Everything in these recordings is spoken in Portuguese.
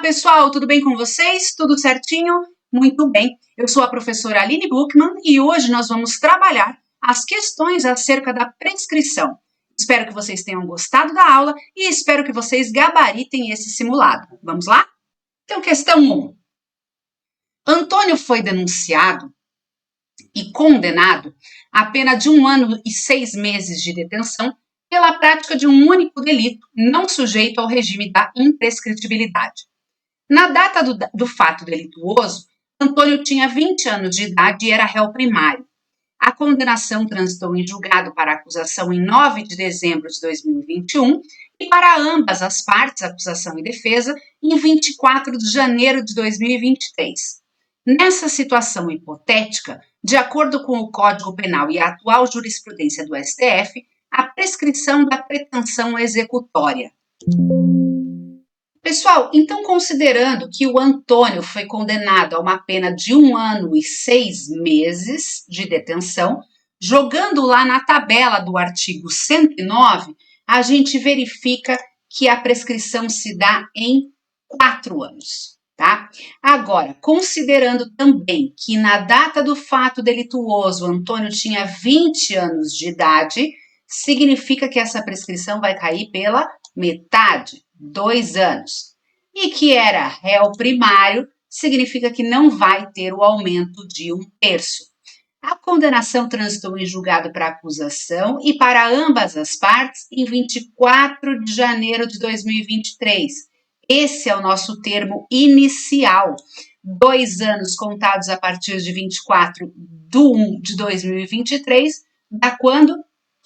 pessoal, tudo bem com vocês? Tudo certinho? Muito bem. Eu sou a professora Aline Buchmann e hoje nós vamos trabalhar as questões acerca da prescrição. Espero que vocês tenham gostado da aula e espero que vocês gabaritem esse simulado. Vamos lá? Então, questão 1. Antônio foi denunciado e condenado a pena de 1 ano e 6 meses de detenção pela prática de um único delito não sujeito ao regime da imprescritibilidade. Na data do fato delituoso, Antônio tinha 20 anos de idade e era réu primário. A condenação transitou em julgado para a acusação em 9 de dezembro de 2021 e para ambas as partes, acusação e defesa, em 24 de janeiro de 2023. Nessa situação hipotética, de acordo com o Código Penal e a atual jurisprudência do STF, a prescrição da pretensão executória. Pessoal, então considerando que o Antônio foi condenado a uma pena de 1 ano e 6 meses de detenção, jogando lá na tabela do artigo 109, a gente verifica que a prescrição se dá em 4 anos, tá? Agora, considerando também que na data do fato delituoso, Antônio tinha 20 anos de idade, significa que essa prescrição vai cair pela metade, 2 anos. E que era réu primário, significa que não vai ter o aumento de 1/3. A condenação transitou em julgado para acusação e para ambas as partes em 24 de janeiro de 2023. Esse é o nosso termo inicial. 2 anos contados a partir de 24 de 1 de 2023, dá quando?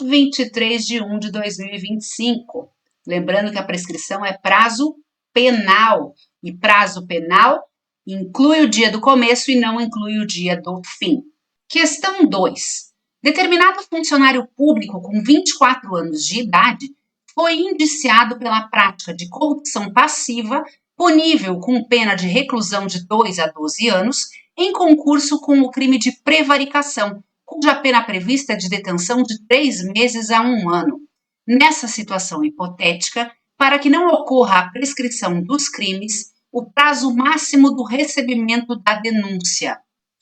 23 de 1 de 2025. Lembrando que a prescrição é prazo penal, e prazo penal inclui o dia do começo e não inclui o dia do fim. Questão 2. Determinado funcionário público com 24 anos de idade foi indiciado pela prática de corrupção passiva, punível com pena de reclusão de 2 a 12 anos, em concurso com o crime de prevaricação, cuja pena prevista é de detenção de 3 meses a 1 ano. Nessa situação hipotética, para que não ocorra a prescrição dos crimes, o prazo máximo do recebimento da denúncia.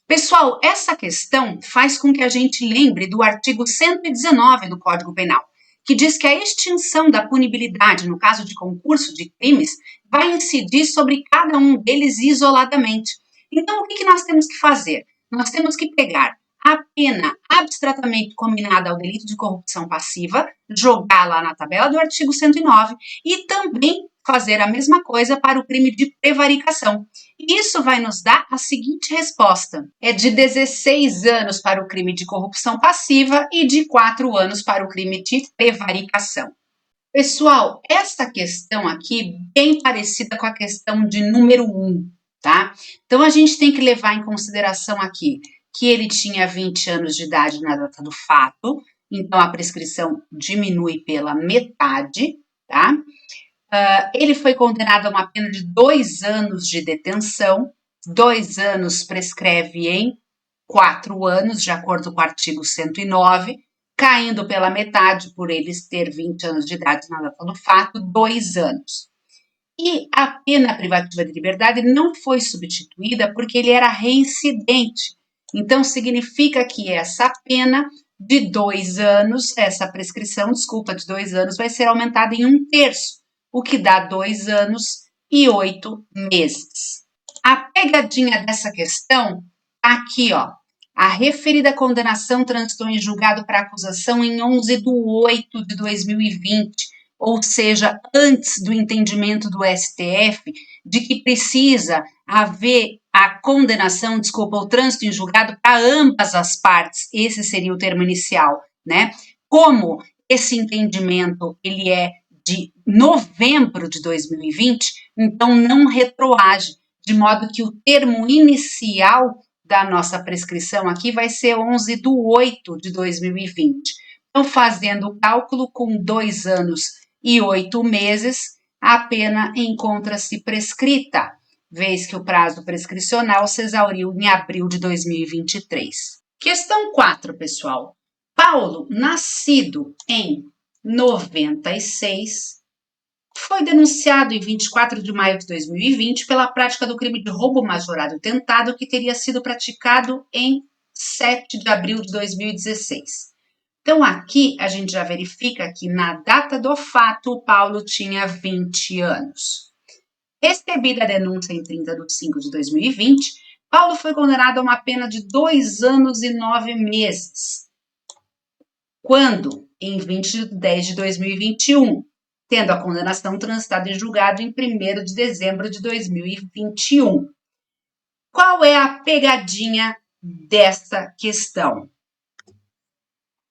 Pessoal, essa questão faz com que a gente lembre do artigo 119 do Código Penal, que diz que a extinção da punibilidade no caso de concurso de crimes vai incidir sobre cada um deles isoladamente. Então, o que nós temos que fazer? Nós temos que pegar a pena abstratamente combinada ao delito de corrupção passiva, jogar lá na tabela do artigo 109 e também fazer a mesma coisa para o crime de prevaricação. Isso vai nos dar a seguinte resposta: é de 16 anos para o crime de corrupção passiva e de 4 anos para o crime de prevaricação. Pessoal, essa questão aqui bem parecida com a questão de número 1, tá? Então, a gente tem que levar em consideração aqui que ele tinha 20 anos de idade na data do fato, então a prescrição diminui pela metade, tá? Ele foi condenado a uma pena de 2 anos de detenção, 2 anos prescreve em 4 anos, de acordo com o artigo 109, caindo pela metade por eles ter 20 anos de idade na data do fato, 2 anos. E a pena privativa de liberdade não foi substituída porque ele era reincidente. Então, significa que essa pena de 2 anos, essa prescrição, de 2 anos, vai ser aumentada em 1/3, o que dá 2 anos e 8 meses. A pegadinha dessa questão tá aqui, ó. A referida condenação transitou em julgado para acusação em 11 de 8 de 2020, ou seja, antes do entendimento do STF de que precisa haver a condenação, o trânsito em julgado para ambas as partes. Esse seria o termo inicial, né? Como esse entendimento ele é de novembro de 2020, então não retroage, de modo que o termo inicial da nossa prescrição aqui vai ser 11 de 8 de 2020. Então, fazendo o cálculo com 2 anos e 8 meses, a pena encontra-se prescrita, vez que o prazo prescricional se exauriu em abril de 2023. Questão 4, pessoal. Paulo, nascido em 96, foi denunciado em 24 de maio de 2020 pela prática do crime de roubo majorado tentado que teria sido praticado em 7 de abril de 2016. Então, aqui a gente já verifica que na data do fato o Paulo tinha 20 anos. Recebida a denúncia em 30 de 5 de 2020, Paulo foi condenado a uma pena de 2 anos e 9 meses. Quando, em 20 de 10 de 2021, tendo a condenação transitada em julgado em 1º de dezembro de 2021. Qual é a pegadinha dessa questão?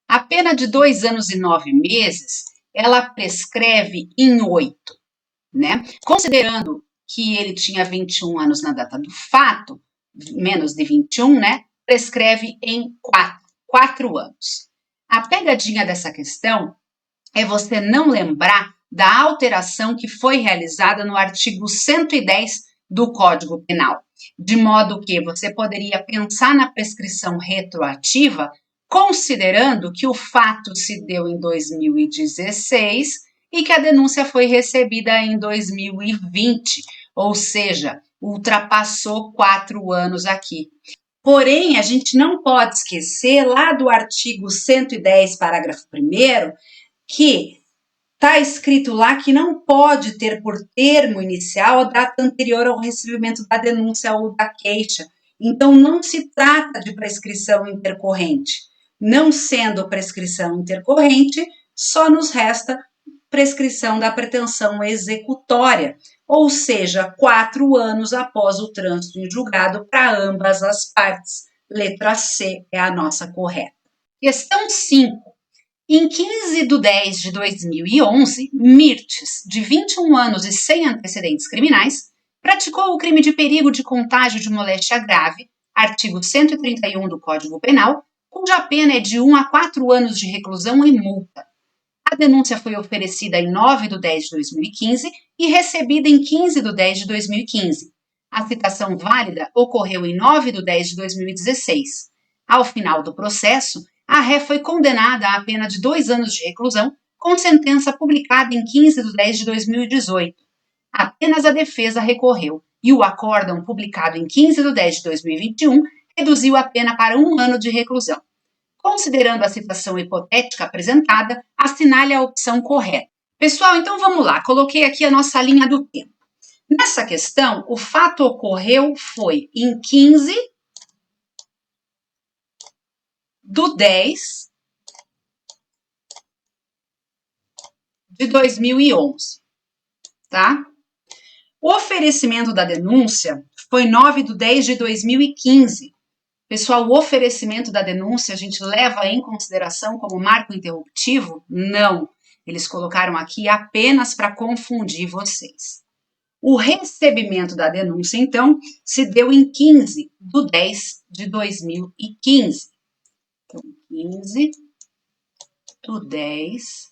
A pena de 2 anos e 9 meses, ela prescreve em 8, né? Considerando que ele tinha 21 anos na data do fato, menos de 21, né? Prescreve em 4 anos. A pegadinha dessa questão é você não lembrar da alteração que foi realizada no artigo 110 do Código Penal, de modo que você poderia pensar na prescrição retroativa, considerando que o fato se deu em 2016 e que a denúncia foi recebida em 2020, ou seja, ultrapassou 4 anos aqui. Porém, a gente não pode esquecer lá do artigo 110, parágrafo 1º, que está escrito lá que não pode ter por termo inicial a data anterior ao recebimento da denúncia ou da queixa. Então, não se trata de prescrição intercorrente. Não sendo prescrição intercorrente, só nos resta prescrição da pretensão executória, ou seja, 4 anos após o trânsito em julgado para ambas as partes. Letra C é a nossa correta. Questão 5. Em 15 de 10 de 2011, Mirtes, de 21 anos e sem antecedentes criminais, praticou o crime de perigo de contágio de moléstia grave, artigo 131 do Código Penal, cuja pena é de 1 a 4 anos de reclusão e multa. A denúncia foi oferecida em 9 de 10 de 2015 e recebida em 15 de 10 de 2015. A citação válida ocorreu em 9 de 10 de 2016. Ao final do processo, a ré foi condenada à pena de 2 anos de reclusão, com sentença publicada em 15 de 10 de 2018. Apenas a defesa recorreu e o acórdão publicado em 15 de 10 de 2021 reduziu a pena para 1 ano de reclusão. Considerando a situação hipotética apresentada, assinale a opção correta. Pessoal, então vamos lá, coloquei aqui a nossa linha do tempo. Nessa questão, o fato ocorreu foi em 15 de 10 de 2011, tá? O oferecimento da denúncia foi 9 de 10 de 2015. Pessoal, o oferecimento da denúncia a gente leva em consideração como marco interruptivo? Não. Eles colocaram aqui apenas para confundir vocês. O recebimento da denúncia, então, se deu em 15 de 10 de 2015. Então, 15 de 10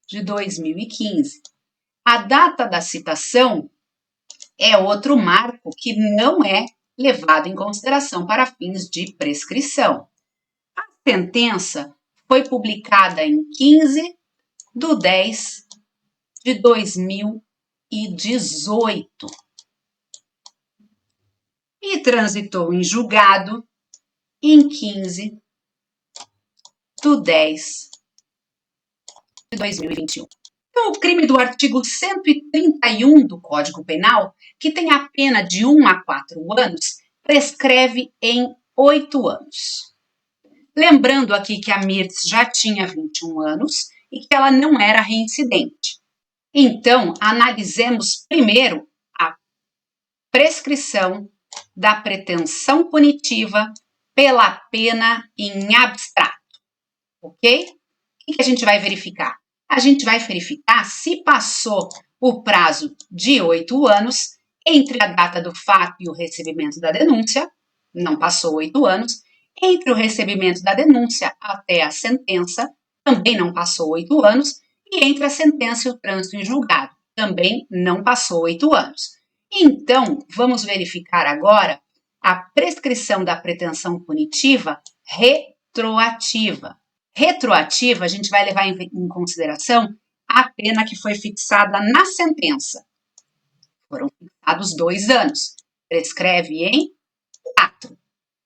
de 2015. A data da citação é outro marco que não é levado em consideração para fins de prescrição. A sentença foi publicada em 15 de 10 de 2018 e transitou em julgado em 15 de 10 de 2021. Então, o crime do artigo 131 do Código Penal, que tem a pena de 1 a 4 anos, prescreve em 8 anos. Lembrando aqui que a Mirtes já tinha 21 anos e que ela não era reincidente. Então, analisemos primeiro a prescrição da pretensão punitiva pela pena em abstrato, ok? O que a gente vai verificar? A gente vai verificar se passou o prazo de 8 anos entre a data do fato e o recebimento da denúncia, não passou 8 anos, entre o recebimento da denúncia até a sentença, também não passou 8 anos, e entre a sentença e o trânsito em julgado, também não passou 8 anos. Então, vamos verificar agora a prescrição da pretensão punitiva retroativa. Retroativa, a gente vai levar em consideração a pena que foi fixada na sentença. Foram fixados 2 anos. Prescreve em 4.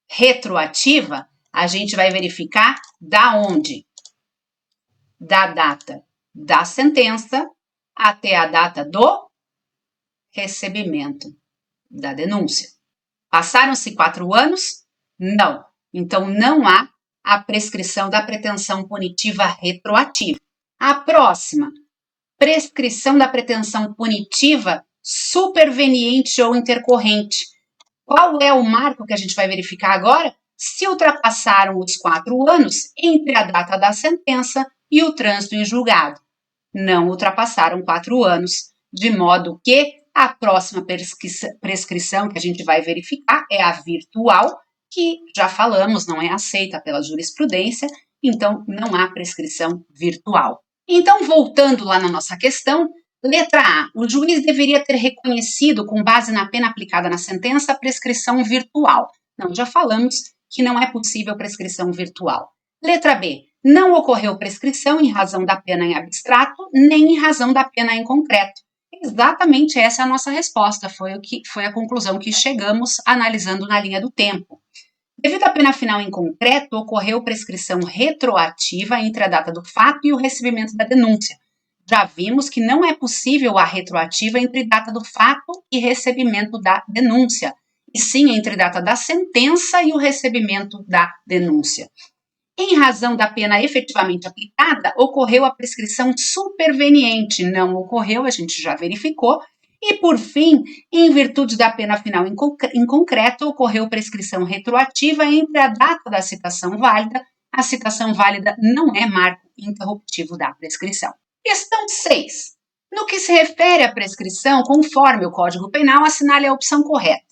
Retroativa, a gente vai verificar da onde? Da data da sentença até a data do recebimento da denúncia. Passaram-se 4 anos? Não. Então, não há a prescrição da pretensão punitiva retroativa. A próxima, prescrição da pretensão punitiva superveniente ou intercorrente. Qual é o marco que a gente vai verificar agora? Se ultrapassaram os 4 anos entre a data da sentença e o trânsito em julgado. Não ultrapassaram 4 anos, de modo que a próxima prescrição que a gente vai verificar é a virtual, que já falamos, não é aceita pela jurisprudência, então não há prescrição virtual. Então, voltando lá na nossa questão, letra A, o juiz deveria ter reconhecido, com base na pena aplicada na sentença, a prescrição virtual. Não, já falamos que não é possível prescrição virtual. Letra B, não ocorreu prescrição em razão da pena em abstrato, nem em razão da pena em concreto. Exatamente essa é a nossa resposta, foi a conclusão que chegamos analisando na linha do tempo. Devido à pena final em concreto, ocorreu prescrição retroativa entre a data do fato e o recebimento da denúncia. Já vimos que não é possível a retroativa entre data do fato e recebimento da denúncia, e sim entre data da sentença e o recebimento da denúncia. Em razão da pena efetivamente aplicada, ocorreu a prescrição superveniente, não ocorreu, a gente já verificou, e por fim, em virtude da pena final em concreto, ocorreu prescrição retroativa entre a data da citação válida. A citação válida não é marco interruptivo da prescrição. Questão 6. No que se refere à prescrição, conforme o Código Penal, assinale a opção correta.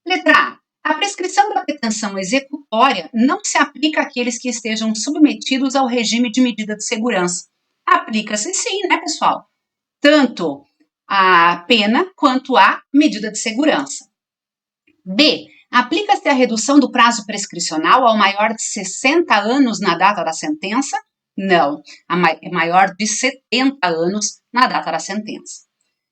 Letra A. A prescrição da pretensão executória não se aplica àqueles que estejam submetidos ao regime de medida de segurança. Aplica-se sim, né, pessoal? Tanto a pena quanto a medida de segurança. B. Aplica-se a redução do prazo prescricional ao maior de 60 anos na data da sentença? Não, é maior de 70 anos na data da sentença.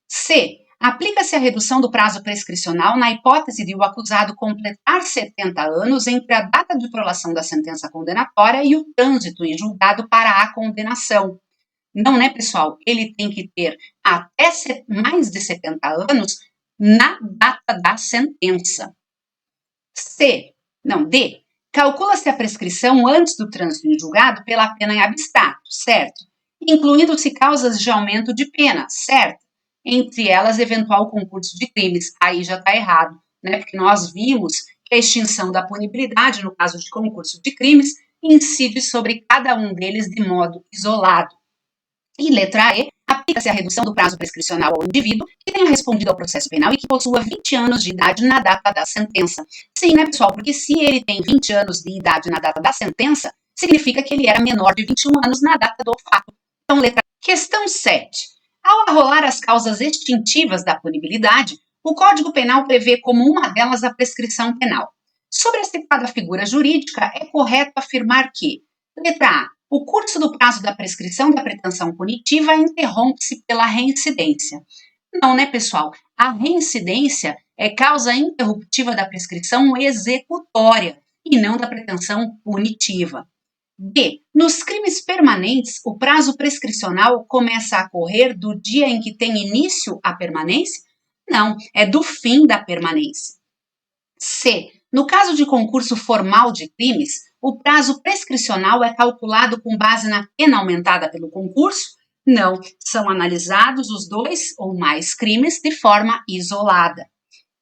C. Aplica-se a redução do prazo prescricional na hipótese de o acusado completar 70 anos entre a data de prolação da sentença condenatória e o trânsito em julgado para a condenação. Não, né, pessoal? Ele tem que ter até mais de 70 anos na data da sentença. D. Calcula-se a prescrição antes do trânsito em julgado pela pena em abstrato, certo? Incluindo-se causas de aumento de pena, certo? Entre elas, eventual concurso de crimes. Aí já está errado, né? Porque nós vimos que a extinção da punibilidade, no caso de concurso de crimes, incide sobre cada um deles de modo isolado. E letra E, aplica-se a redução do prazo prescricional ao indivíduo que tenha respondido ao processo penal e que possua 20 anos de idade na data da sentença. Sim, né, pessoal? Porque se ele tem 20 anos de idade na data da sentença, significa que ele era menor de 21 anos na data do fato. Então, letra E. Questão 7. Ao arrolar as causas extintivas da punibilidade, o Código Penal prevê como uma delas a prescrição penal. Sobre a citada figura jurídica, é correto afirmar que, letra A, o curso do prazo da prescrição da pretensão punitiva interrompe-se pela reincidência. Não, né, pessoal? A reincidência é causa interruptiva da prescrição executória e não da pretensão punitiva. B. Nos crimes permanentes, o prazo prescricional começa a correr do dia em que tem início a permanência? Não, é do fim da permanência. C. No caso de concurso formal de crimes, o prazo prescricional é calculado com base na pena aumentada pelo concurso? Não, são analisados os 2 ou mais crimes de forma isolada.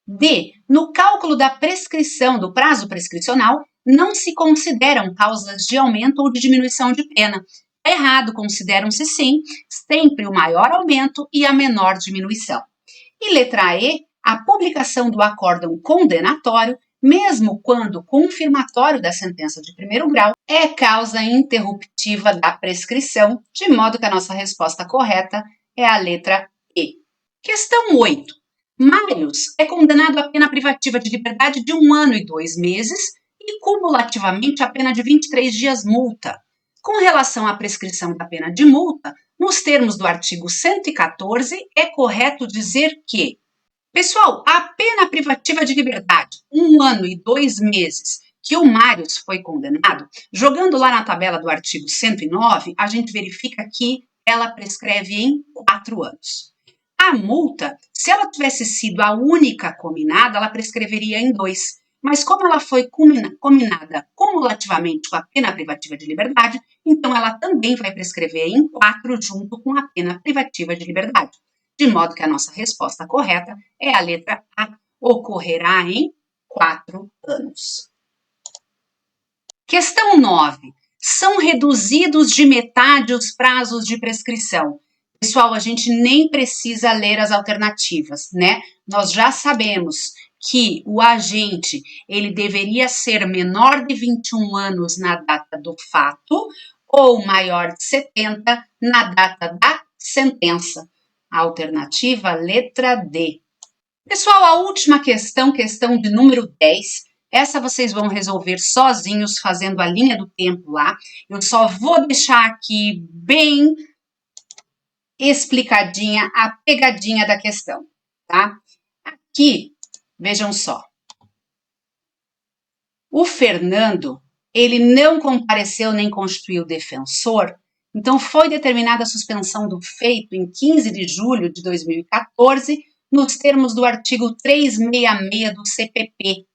D. No cálculo da prescrição do prazo prescricional, não se consideram causas de aumento ou de diminuição de pena. É errado, consideram-se sim, sempre o maior aumento e a menor diminuição. E letra E, a publicação do acórdão condenatório, mesmo quando confirmatório da sentença de primeiro grau, é causa interruptiva da prescrição, de modo que a nossa resposta correta é a letra E. Questão 8. Mários é condenado à pena privativa de liberdade de 1 ano e 2 meses e cumulativamente a pena de 23 dias multa. Com relação à prescrição da pena de multa, nos termos do artigo 114, é correto dizer que, pessoal, a pena privativa de liberdade, 1 ano e 2 meses, que o Marius foi condenado, jogando lá na tabela do artigo 109, a gente verifica que ela prescreve em 4 anos. A multa, se ela tivesse sido a única cominada, ela prescreveria em 2. Mas como ela foi cominada cumulativamente com a pena privativa de liberdade, então ela também vai prescrever em 4 junto com a pena privativa de liberdade. De modo que a nossa resposta correta é a letra A, ocorrerá em 4 anos. Questão 9. São reduzidos de metade os prazos de prescrição. Pessoal, a gente nem precisa ler as alternativas, né? Nós já sabemos que o agente, ele deveria ser menor de 21 anos na data do fato ou maior de 70 na data da sentença. A alternativa, letra D. Pessoal, a última questão de número 10, essa vocês vão resolver sozinhos, fazendo a linha do tempo lá. Eu só vou deixar aqui bem explicadinha a pegadinha da questão, tá? Aqui, vejam só. O Fernando, ele não compareceu nem constituiu defensor, então foi determinada a suspensão do feito em 15 de julho de 2014, nos termos do artigo 366 do CPP,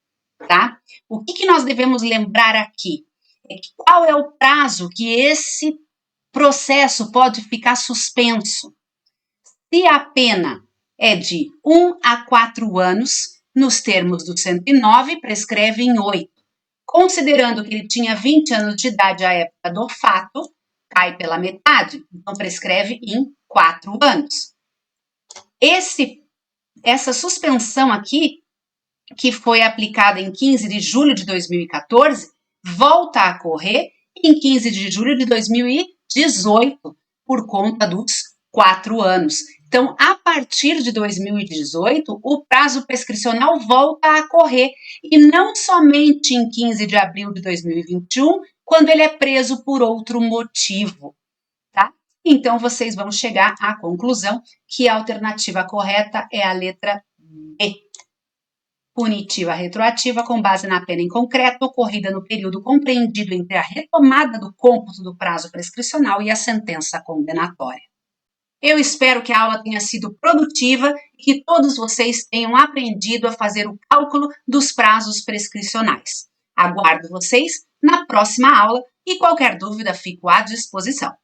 tá? O que nós devemos lembrar aqui? É que qual é o prazo que esse processo pode ficar suspenso? Se a pena é de 1 a 4 anos, nos termos do 109, prescreve em 8. Considerando que ele tinha 20 anos de idade à época do fato, cai pela metade, então prescreve em 4 anos. Essa suspensão aqui, que foi aplicada em 15 de julho de 2014, volta a correr em 15 de julho de 2018, por conta dos 4 anos. Então, a partir de 2018, o prazo prescricional volta a correr, e não somente em 15 de abril de 2021, quando ele é preso por outro motivo, tá? Então, vocês vão chegar à conclusão que a alternativa correta é a letra B. Punitiva retroativa com base na pena em concreto ocorrida no período compreendido entre a retomada do cômputo do prazo prescricional e a sentença condenatória. Eu espero que a aula tenha sido produtiva e que todos vocês tenham aprendido a fazer o cálculo dos prazos prescricionais. Aguardo vocês na próxima aula e qualquer dúvida fico à disposição.